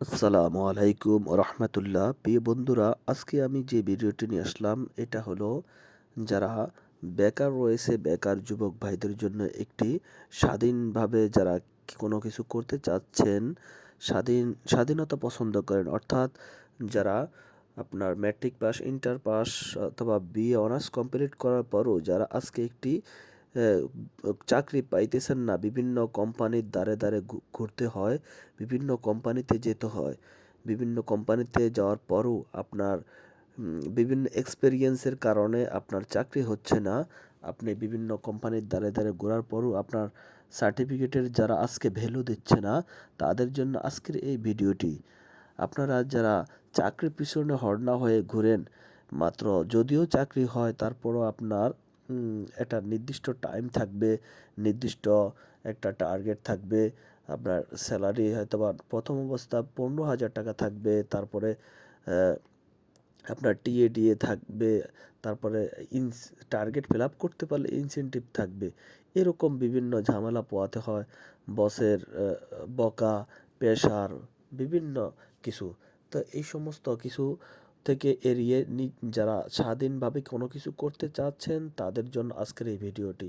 আসসালামু আলাইকুম রহমতুল্লাহ। প্রিয় বন্ধুরা, আজকে আমি যে ভিডিওটি নিয়ে আসলাম এটা হলো যারা বেকার রয়েছে, বেকার যুবক ভাইদের জন্য একটি স্বাধীনভাবে যারা কোনো কিছু করতে চাচ্ছেন, স্বাধীনতা পছন্দ করেন, অর্থাৎ যারা আপনার ম্যাট্রিক পাস, ইন্টার পাস অথবা বিএ অনার্স কমপ্লিট করার পরও যারা আজকে একটি আহ, চাকরি পাইতেছেন না, বিভিন্ন কোম্পানির দ্বারে দ্বারে ঘুরতে হয়, বিভিন্ন কোম্পানিতে যেতে হয়, বিভিন্ন কোম্পানিতে যাওয়ার পরও আপনার বিভিন্ন এক্সপেরিয়েন্সের কারণে আপনার চাকরি হচ্ছে না। আপনি বিভিন্ন কোম্পানির দ্বারে দ্বারে ঘোরার পরও আপনার সার্টিফিকেটের যারা আজকে ভ্যালু দিচ্ছে না, তাদের জন্য আজকের এই ভিডিওটি। আপনারা যারা চাকরির পিছনে হর্না হয়ে ঘুরেন, মাত্র যদিও চাকরি হয় তারপরও আপনার একটা নির্দিষ্ট টাইম থাকবে, নির্দিষ্ট একটা টার্গেট থাকবে। আপনার স্যালারি হয়তোবা প্রথম অবস্থা 15,000 টাকা থাকবে, তারপরে আপনার টিএডিএ থাকবে, তারপরে টার্গেট ফিল আপ করতে পারলে ইনসেনটিভ থাকবে। এরকম বিভিন্ন ঝামেলা পোহাতে হয়, বসের বকা, প্রেশার, বিভিন্ন কিছু। তো এই সমস্ত কিছু থেকে এড়িয়ে যারা স্বাধীনভাবে কোনো কিছু করতে চাচ্ছেন তাদের জন্য আজকের এই ভিডিওটি।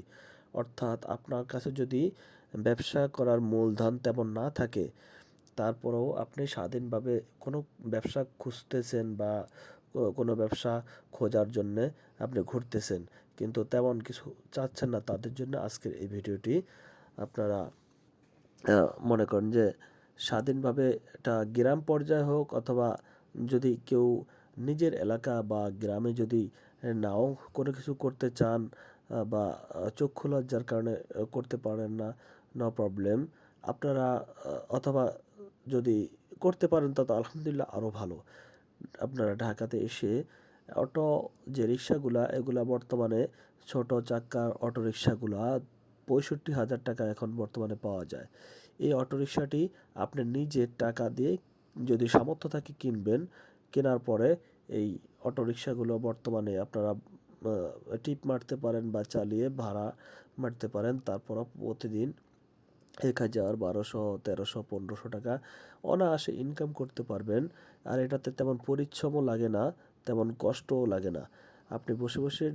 অর্থাৎ আপনার কাছে যদি ব্যবসা করার মূলধন তেমন না থাকে, তারপরেও আপনি স্বাধীনভাবে কোনো ব্যবসা খুঁজতেছেন বা কোনো ব্যবসা খোঁজার জন্যে আপনি ঘুরতেছেন, কিন্তু তেমন কিছু চাচ্ছেন না, তাদের জন্য আজকের এই ভিডিওটি। আপনারা মনে করেন যে স্বাধীনভাবে এটা গ্রাম পর্যায়ে হোক, অথবা যদি কেউ নিজের এলাকা বা গ্রামে যদি নাও কোনো কিছু করতে চান, বা চক্ষু লজ্জার কারণে করতে পারেন না, নো প্রবলেম। আপনারা অথবা যদি করতে পারেন তত আলহামদুলিল্লাহ আরও ভালো। আপনারা ঢাকাতে এসে অটো যে রিক্সাগুলা, এগুলা বর্তমানে ছোট চাক্কার অটো রিক্সাগুলা 65,000 টাকা এখন বর্তমানে পাওয়া যায়। এই অটো রিক্সাটি আপনি নিজের টাকা দিয়ে যদি সামর্থ্য থাকে কিনবেন। কেনার পরে এই অটো রিক্সাগুলো বর্তমানে আপনারা টিপ মারতে পারেন বা চালিয়ে ভাড়া মারতে পারেন, তারপর প্রতিদিন 1,000, 1200, 1300, 1500 টাকা অনায়াসে ইনকাম করতে পারবেন। আর এটাতে তেমন পরিশ্রমও লাগে না, তেমন কষ্টও লাগে না। আপনি বসে বসে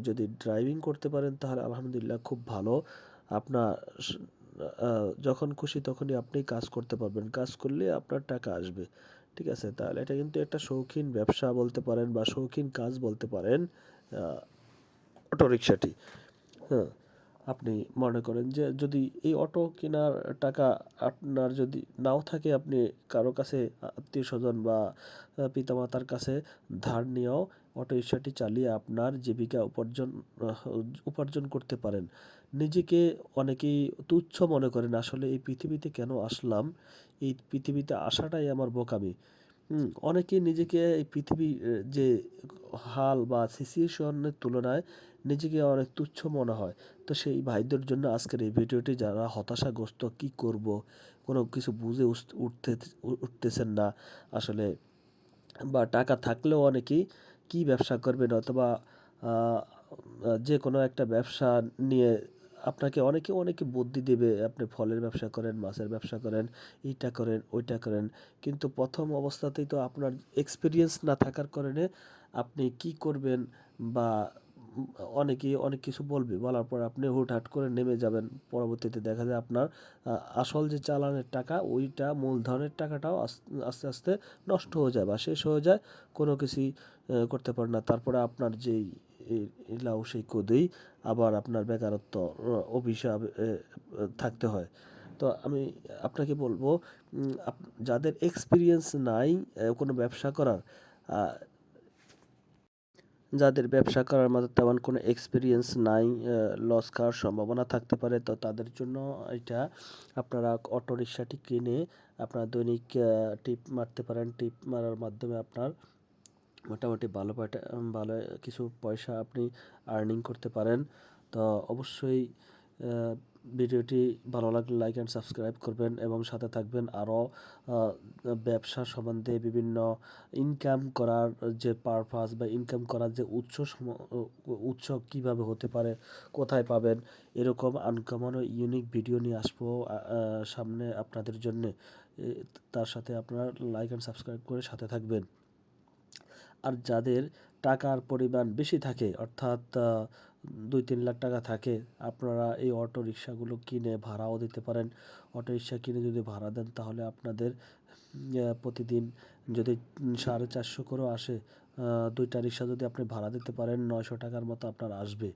যদি ড্রাইভিং করতে পারেন তাহলে আলহামদুলিল্লাহ খুব ভালো। আপনার যখন খুশি তখনই আপনি কাজ করতে পারবেন, কাজ করলে আপনার টাকা আসবে। ঠিক আছে, তাহলে এটা কিন্তু একটা শৌখিন ব্যবসা বলতে পারেন বা শৌখিন কাজ বলতে পারেন, অটো রিক্সাটি। হ্যাঁ, আপনি মনে করেন যে যদি এই অটো কেনার টাকা আপনার যদি নাও থাকে, আপনি কারো কাছে আত্মীয়-স্বজন বা পিতামাতার কাছে ধার নিয়েও অটো রিক্সাটি চালিয়ে আপনার জীবিকা উপার্জন করতে পারেন। নিজেকে অনেকেই তুচ্ছ মনে করেন, আসলে এই পৃথিবীতে কেন আসলাম? এই পৃথিবীতে আসাটাই আমার বোকামি। অনেকেই নিজেকে এই পৃথিবী যে হাল বা সিচুয়েশনের তুলনায় নিজেকে অনেক তুচ্ছ মনে হয়। তো সেই ভাইদের জন্য আজকের এই ভিডিওটি, যারা হতাশাগ্রস্ত, কি করব, কোনো কিছু বুঝে উঠতেছেন না আসলে, বা টাকা থাকলেও অনেকেই কি ব্যবসা করবেন, অথবা আহ, যে কোনো একটা ব্যবসা নিয়ে আপনাকে অনেকে বুদ্ধি দেবে, আপনি ফলের ব্যবসা করেন, মাছের ব্যবসা করেন, এইটা করেন, ওইটা করেন। কিন্তু প্রথম অবস্থাতেই তো আপনার এক্সপিরিয়েন্স না থাকার কারণে আপনি কি করবেন, বা উম, অনেকেই অনেক কিছু বলবে, বলার পর আপনি হুটহাট করে নেমে যাবেন। পরবর্তীতে দেখা যায় আপনার আসল যে চালানের টাকা, ওইটা মূলধনের টাকাটাও আস্তে আস্তে নষ্ট হয়ে যায় বা শেষ হয়ে যায়, কোনো কিছুই করতে পারে না। তারপরে আপনার যেই লাউ সেই কদুই, আবার আপনার বেকারত্ব, অভিশাপ থাকতে হয়। তো আমি আপনাকে বলবো, যাদের এক্সপিরিয়েন্স নাই কোনো ব্যবসা করার, আহ, যাদের ব্যবসা করার মতো তেমন কোনো এক্সপিরিয়েন্স নাই, লস খাওয়ার সম্ভাবনা থাকতে পারে, তো তাদের জন্য এটা, আপনারা অটো রিক্সাটি কিনে আপনার দৈনিক টিপ মারতে পারেন। টিপ মারার মাধ্যমে আপনার মোটামুটি ভালো কিছু পয়সা আপনি আর্নিং করতে পারেন। তো অবশ্যই আহ, ভিডিওটি ভালো লাগলে লাইক অ্যান্ড সাবস্ক্রাইব করবেন এবং সাথে থাকবেন। আরও ব্যবসা সম্বন্ধে বিভিন্ন ইনকাম করার যে পারপাস বা ইনকাম করার যে উৎস কীভাবে হতে পারে, কোথায় পাবেন, এরকম আনকমন ও ইউনিক ভিডিও নিয়ে আসবো সামনে আপনাদের জন্যে। তার সাথে আপনারা লাইক অ্যান্ড সাবস্ক্রাইব করে সাথে থাকবেন। আর যাদের টাকার পরিমাণ বেশি থাকে, অর্থাৎ 2-3 লাখ টাকা থাকে, আপনারা এই অটো রিক্সাগুলো কিনে ভাড়াও দিতে পারেন। অটো রিক্সা কিনে যদি ভাড়া দেন তাহলে আপনাদের প্রতিদিন যদি 450 করেও আসে, 2টা রিক্সা যদি আপনি ভাড়া দিতে পারেন 900 টাকার মতো আপনার আসবে।